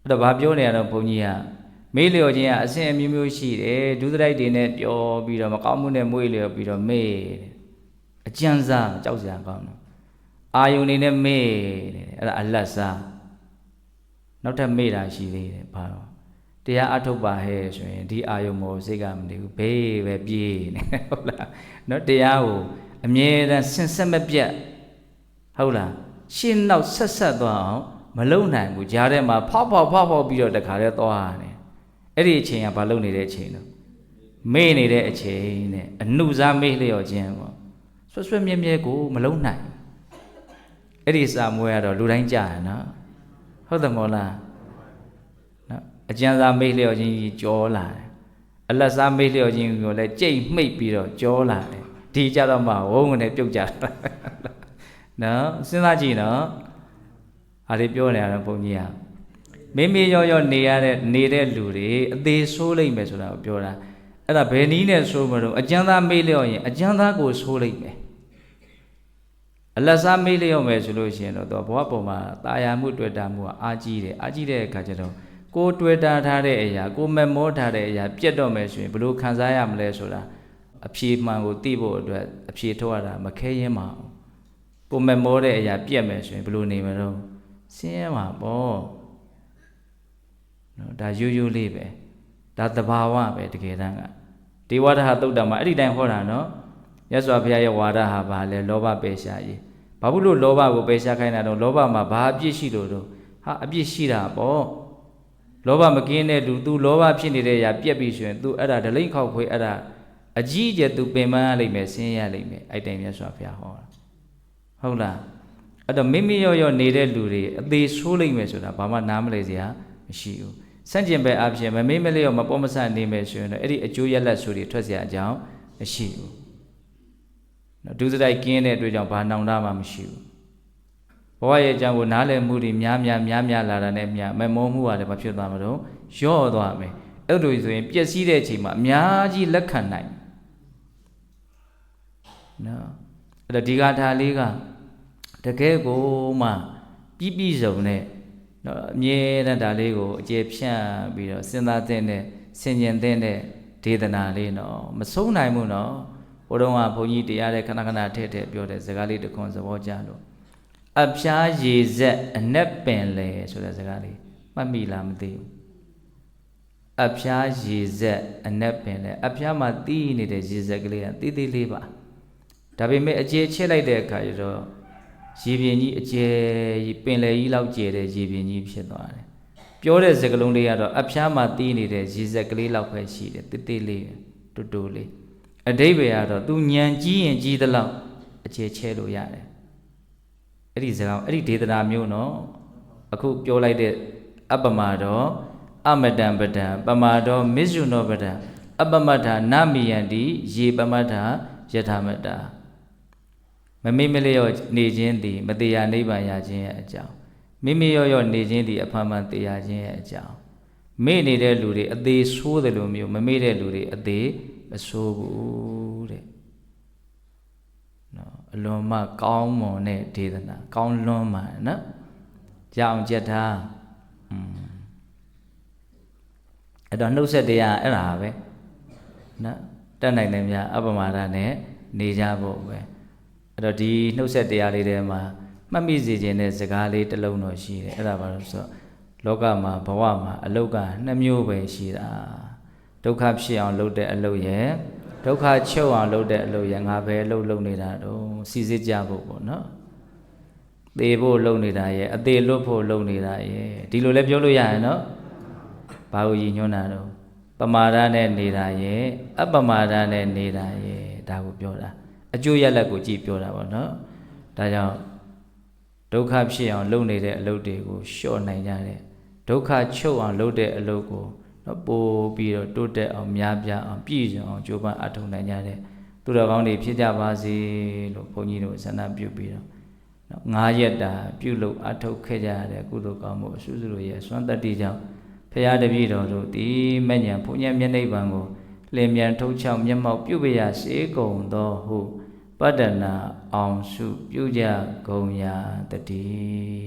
အဲ့တော့ဘာပြောနေရတော့ဘုန်းကြီးကမေးလျော်ခြင်းကအဆင့်အမျိုးမျိုးရှိတယ်ဒုစရိုက်တွေနဲ့ပျော်ပြီးတော့မကောင်းမှုနဲ့မွေးလျော်ပြီးတော့မေးတယ်အကျဉ်းစားကြောက်စရာကောင်းတယ်အာယုန်နေနဲ့မေးတယ်အဲ့ဒါအလတ်စားနောက်ထပ်မေးတာရှိသေးတယ်ဘာတော့တရားအထုတ်ပါဟဲ့ဆိုရင်ဒီအာယုံမောစိတ်ကမတည်ဘူးဘေးပဲပြေးနေဟုတ်လားနော်တရားကိုအမြဲတမ်းဆင်ဆက်မပြတ်ဟုတ်လားရှင်းနောက်ဆက်ဆက်သွားအောင်မလုံနိုင်ဘူးကြားထဲမှာဖောက်ပြီးတော့တခါတည်းသွားတယ်အဲ့ဒီအချိန်ကဘာလုံနေတဲ့အချိန်တော့မေ့နေတဲ့အချိန်နဲ့အနုစားမေ့လျော့ခြင်းပေါ့ဆွဲမြဲမြဲကိုမလုံနိုင်အဲ့ဒီစာမွေးကတော့လူတိုင်းကြားရနော်ဟုတ်တယ်မို့လားအကျဉ်းစားမေ့လျော့ခြင်းကြီးကြောလာတယ်အလတ်စားမေ့လျော့ခြင်းကိုလည်းကြိတ်မှိတ်ပြီးတော့ကြောလာတယ်ဒီကြတော့မှဝုန်းကနေပြုတ်ကြတာနော်စဉ်းစားကြည့်နော်အားလေးပြောနေရတော့ဘုန်းကြီးကမေမေရောနေရတဲ့နေတဲ့လူတွေအသေးဆိုးလိုက်မယ်ဆိုတာကိုပြောတာအဲ့ဒါဘယ်နည်းနဲ့ဆိုးမလို့အကျဉ်းသားမေ့လျော့ရင်အကျဉ်းသားကိုဆိုးလိုက်မယ်အလတ်စားမေ့လျော့မယ်ဆိုလို့ရှိရင်တော့ဘဝပေါ်မှာတာယာမှုတွေ့တာမှုကအားကြီးတယ်အားကြီးတဲ့အခါကျတော့ကိုတွေ့တာထားတဲ့အရာကိုမမောထားတဲ့အရာပြတ်တော့မယ်ဆိုရင်ဘယ်လိုခံစားရမလဲဆိုတာအဖြေမှန်ကိုသိဖို့အတွက်အဖြေထုတ်ရတာမခဲရင်ပါဘူးကိုမမောတဲ့အရာပြတ်မယ်ဆိုရင်ဘယ်လိုနေမလို့ဆင်းရဲမှာပေါ့နော်ဒါရိုးရိုးလေးပဲဒါသဘာဝပဲတကယ်တမ်းကဒေဝဒဟသုတ်တံမှာအဲ့ဒီတိုင်းဟောတာနော်မြတ်စွာဘုရားရဲ့ဝါဒဟာဘာလဲလောဘပယ်ရှားရေးဘာဖြစ်လို့လောဘကိုပယ်ရှားခိုင်းတာတော့လောဘမှာဘာအပြစ်ရှိလို့တော့ဟာအပြစ်ရှိတာပေါ့လောဘမကင်းတဲ့လူ तू လောဘဖြစ်နေတဲ့အရာပြက်ပြီးဆိုရင် तू အဲ့ဒါဒလိမ့်ခောက်ခွေးအဲ့ဒါအကြီးအကျယ် तू ပင်ပန်းရလိမ့်မယ်ဆင်းရဲရလိမ့်မယ်အဲ့တိုင်မြတ်စွာဘုရားဟောတာဟုတ်လားအဲ့တော့မိမိရောနေတဲ့လူတွေအသေးဆိုးလိမ့်မယ်ဆိုတာဘာမှနားမလည်စရာမရှိဘူးစန့်ကျင်ဘက်အဖြစ်မမေ့မလျော့မပေါ်မဆနေမယ်ဆိုရင်တော့အဲ့ဒီအကျိုးရလတ်ဆိုတွေထွက်เสียအကြောင်းမရှိဘူးနော်ဒုစရိုက်ကင်းတဲ့အတွက်ကြောင့်ဘာနောင်တမှမရှိဘူးဘဝရဲ့အကြောင်းကိုနားလည်မှုတွေများလာတာနဲ့မမောမှုကလည်းမဖြစ်သွားမှာတော့ရော့သွားမယ်အဲ့လိုဆိုရင်ပျက်စီးတဲ့အချိန်မှာအများကြီးလက်ခံနိုင်နော်အဲ့တော့ဒီဂါထာလေးကတကယ်ကိုမှပြည့်စုံတဲ့နော်အမြဲတမ်းဒါလေးကိုအကျေဖြန့်ပြီးတော့စဉ်းစားတဲ့ဆင်ញင်တဲ့ဒေသနာလေးနော်မဆုံးနိုင်ဘူးနော်ဘုတော်ကဘုန်းကြီးတရားတဲ့ခဏခဏထည့်ပြောတဲ့စကားလေးတစ်ခွန်းသဘောကျလို့အဖျားရေဆက်အနက်ပင်လေဆိုတဲ့စကားလေးမှတ်မိလားမသိဘူးအဖျားရေဆက်အနက်ပင်လေအဖျားမှာတီးနေတဲ့ရေဆက်ကလေးကတီးလေးပါဒါပေမဲ့အခြေချစ်လိုက်တဲ့အခါကျတော့ရေပြင်ကြီးအကျယ်ပင်လေကြီးလောက်ကျယ်တဲ့ရေပြင်ကြီးဖြစ်သွားတယ်ပြောတဲ့စကားလုံးလေးကတော့အဖျားမှာတီးနေတဲ့ရေဆက်ကလေးလောက်ပဲရှိတယ်တီးလေးတူတူလေးအဓိပ္ပာယ်ကတော့သူညံကြီးရင်ကြီးသလောက်အခြေချဲလို့ရတယ်အဲ့ဒီစကားအဲ့ဒီဒေသနာမျိုးနော်အခုပြောလိုက်တဲ့အပမတော်အမတံပဒံပမာတော်မစ္ဆုနောပဒံအပမတ္ထာနမိယန္တိယေပမတ္ထာယထာမတ္တာ မမိမလျော့နေခြင်းသည်မတရားနိဗ္ဗာန်ရခြင်းရဲ့အကြောင်းမိမိရော့နေခြင်းသည်အဖန်ဖန်တရားခြင်းရဲ့အကြောင်းမေ့နေတဲ့လူတွေအသေးဆိုးတယ်လို့မျိုးမမေ့တဲ့လူတွေအသေးမဆိုးဘူးတဲ့နော်အလွန်မှကောင်းမွန်တဲ့ဒေသနာကောင်းလွန်းမှနော်ကြောင်ကြက်ထားအဲ့တော့နှုတ်ဆက်တရားအဲ့ဒါပဲနော်တတ်နိုင်တယ်များအပမဒနဲ့နေကြဖို့ပဲအဲ့တော့ဒီနှုတ်ဆက်တရားလေးထဲမှာမှတ်မိစေခြင်းတဲ့စကားလေးတစ်လုံးတော့ရှိတယ်အဲ့ဒါဘာလို့ဆိုတော့လောကမှာဘဝမှာအလုတ်က2မျိုးပဲရှိတာဒုက္ခဖြစ်အောင်လုပ်တဲ့အလုတ်ရဲ့ဒုက္ခချုပ်အောင်လုပ်တဲ့အလုပ်ရငါပဲအလုပ်လုပ်နေတာတော့စီစစ်ကြဖို့ပေါ့နော်သေဖို့လုပ်နေတာရဲ့အသေးလွတ်ဖို့လုပ်နေတာရဲ့ဒီလိုလည်းပြောလို့ရရင်နော်ဘာလို့ရည်ညွှန်းတာတော့ပမာဒနဲ့နေတာရဲ့အပမာဒနဲ့နေတာရဲ့ဒါကိုပြောတာအကျိုးရလဒ်ကိုကြည့်ပြောတာပေါ့နော်ဒါကြောင့်ဒုက္ခဖြစ်အောင်လုပ်နေတဲ့အလုပ်တွေကိုလျှော့နိုင်ကြတယ်ဒုက္ခချုပ်အောင်လုပ်တဲ့အလုပ်ကိုနော်ပို့ပြီးတော့တိုးတက်အောင်များပြားအောင်ပြည့်စုံအောင်ကြိုးပမ်းအထောက်နိုင်ကြတဲ့သူတော်ကောင်းတွေဖြစ်ကြပါစေလို့ဘုန်းကြီးတို့ဆန္ဒပြုပြီးတော့နော်9ရက်တာပြုလုပ်အထောက်ခဲ့ကြရတဲ့ကုသိုလ်ကောင်းမှုအစုစုတို့ရဲ့စွမ်းတတ္တိကြောင့်ဖရာတပည့်တော်တို့ဒီမဉ္ဇဉ်ဘုညံမျက်နှိပ်ပံကိုလင်မြန်ထုတ်ချောက်မျက်မှောက်ပြုပရာစေကုန်သောဟုပတ္တနာအောင်စုပြုကြကုန်ရာတည်း